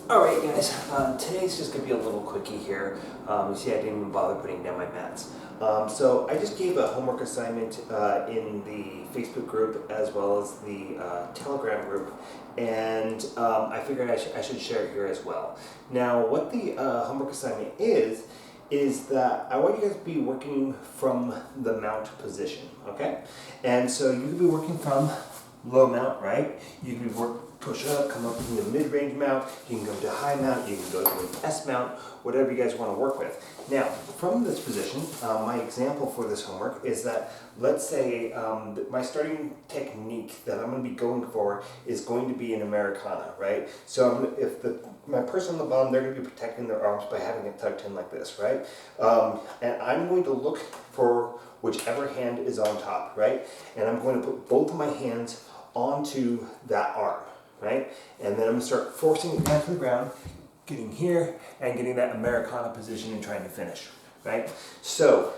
Alright guys, today's just going to be a little quickie here. You see I didn't even bother putting down my mats. So I just gave a homework assignment in the Facebook group as well as the Telegram group, and I figured I should share it here as well. Now what the homework assignment is that I want you guys to be working from the mount position, okay? And so you can be working from low mount, right? You can push up, come up into mid-range mount, you can go to high mount, you can go to an S mount, whatever you guys want to work with. Now, from this position, my example for this homework is that, let's say my starting technique that I'm going to be going for is going to be an Americana, right? So if my person on the bottom, they're going to be protecting their arms by having it tucked in like this, right? And I'm going to look for whichever hand is on top, right? And I'm going to put both of my hands onto that arm, right? And then I'm going to start forcing it down to the ground, getting here, and getting that Americana position and trying to finish, right? So,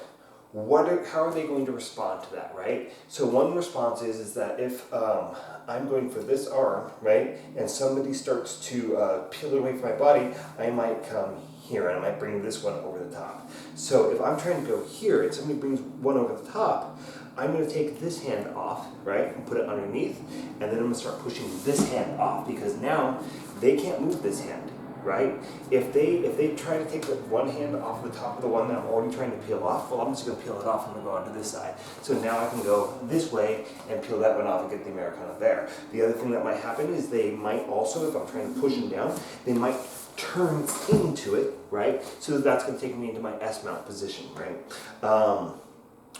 how are they going to respond to that, right? So one response is that if I'm going for this arm, right, and somebody starts to peel away from my body, I might come here and I might bring this one over the top. So if I'm trying to go here and somebody brings one over the top, I'm going to take this hand off, right, and put it underneath, and then I'm going to start pushing this hand off because now they can't move this hand, right? If they try to take the one hand off the top of the one that I'm already trying to peel off, well, I'm just going to peel it off and go onto this side. So now I can go this way and peel that one off and get the Americana there. The other thing that might happen is they might also, if I'm trying to push them down, they might turn into it, right? So that's going to take me into my S mount position, right?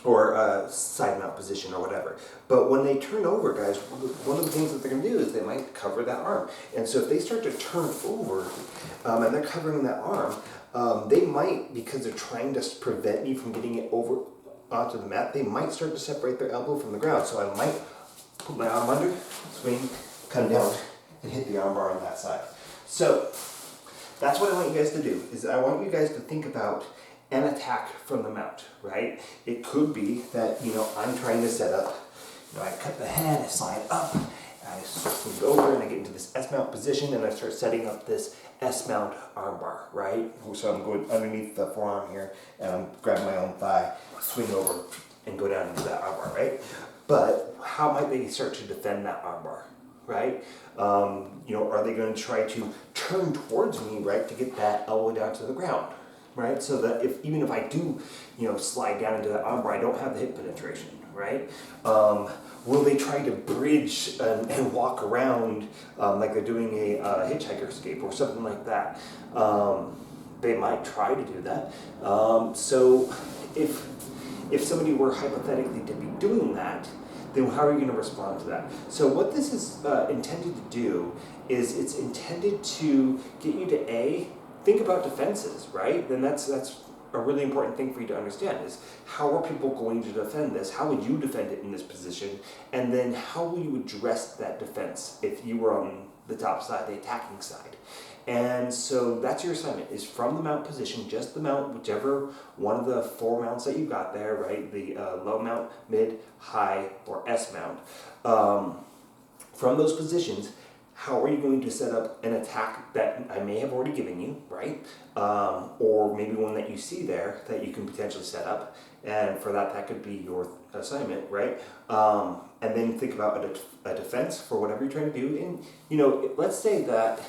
Or side mount position or whatever. But when they turn over, guys, one of the things that they're going to do is they might cover that arm. And so if they start to turn over and they're covering that arm, they might, because they're trying to prevent me from getting it over onto the mat, they might start to separate their elbow from the ground. So I might put my arm under, swing, come down, and hit the arm bar on that side. So that's what I want you guys to do, is I want you guys to think about an attack from the mount, right? It could be that, I'm trying to set up, I cut the head, I slide up, I swing over and I get into this S mount position and I start setting up this S mount armbar, right? So I'm going underneath the forearm here and I'm grabbing my own thigh, swing over and go down into that armbar, right? But how might they start to defend that armbar, right? Are they going to try to turn towards me, right, to get that elbow down to the ground? Right, so that even if I do, slide down into the armbar, I don't have the hip penetration, right? Will they try to bridge and walk around like they're doing a hitchhiker escape or something like that? They might try to do that. So if somebody were hypothetically to be doing that, then how are you going to respond to that? So what this is intended to do is it's intended to get you to think about defenses, right? Then that's a really important thing for you to understand is how are people going to defend this? How would you defend it in this position? And then how will you address that defense if you were on the top side, the attacking side? And so that's your assignment, is from the mount position, just the mount, whichever one of the 4 mounts that you've got there, right? The low mount, mid, high, or S mount. From those positions, how are you going to set up an attack that I may have already given you, right? Or maybe one that you see there that you can potentially set up. And for that could be your assignment, right? And then think about a defense for whatever you're trying to do. And, let's say that,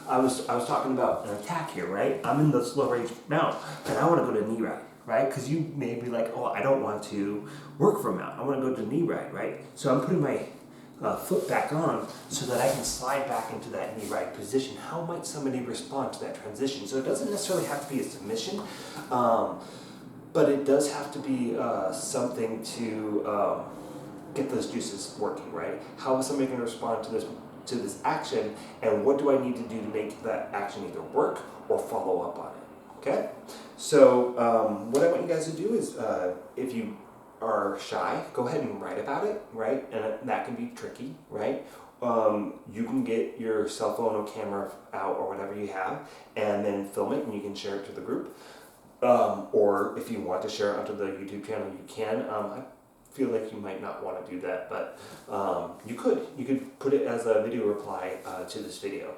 I was talking about an attack here, right? I'm in this low range mount, and I want to go to knee right, right? Because you may be like, oh, I don't want to work for a mount. I want to go to knee right? So I'm putting my foot back on so that I can slide back into that knee right position. How might somebody respond to that transition? So it doesn't necessarily have to be a submission, but it does have to be something to get those juices working, right? How is somebody going to respond to this action, and what do I need to do to make that action either work or follow up on it? Okay? So what I want you guys to do is, if you are shy, go ahead and write about it, right? And that can be tricky, right? You can get your cell phone or camera out or whatever you have and then film it and you can share it to the group. Or if you want to share it onto the YouTube channel, you can. feel like you might not want to do that, but you could put it as a video reply to this video,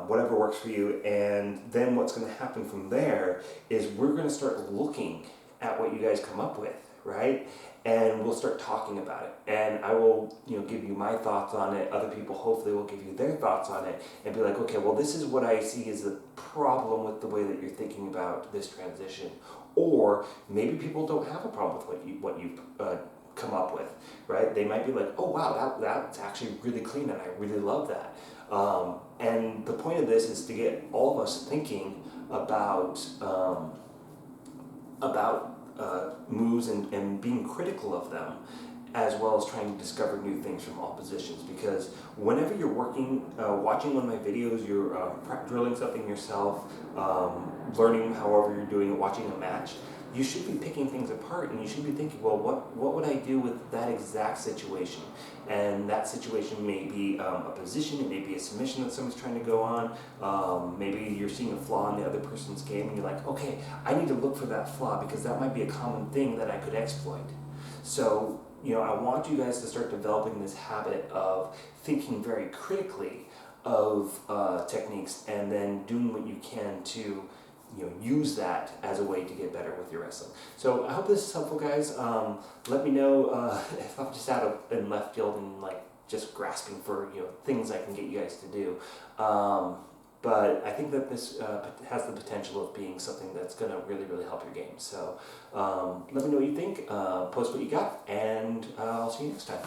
whatever works for you. And then what's going to happen from there is we're going to start looking at what you guys come up with, right? And we'll start talking about it. And I will, give you my thoughts on it. Other people hopefully will give you their thoughts on it and be like, okay, well, this is what I see as the problem with the way that you're thinking about this transition. Or maybe people don't have a problem with what you come up with, right? They might be like, oh wow, that's actually really clean and I really love that. And the point of this is to get all of us thinking about moves and being critical of them, as well as trying to discover new things from all positions. Because whenever you're watching one of my videos, you're drilling something yourself, learning however you're doing it, watching a match, you should be picking things apart and you should be thinking, well, what would I do with that exact situation? And that situation may be a position, it may be a submission that someone's trying to go on, maybe you're seeing a flaw in the other person's game and you're like, okay, I need to look for that flaw because that might be a common thing that I could exploit. So, I want you guys to start developing this habit of thinking very critically of techniques and then doing what you can to use that as a way to get better with your wrestling. So I hope this is helpful, guys. Let me know if I'm just out in left field and just grasping for things I can get you guys to do. But I think that this has the potential of being something that's going to really, really help your game. So let me know what you think, post what you got, and I'll see you next time.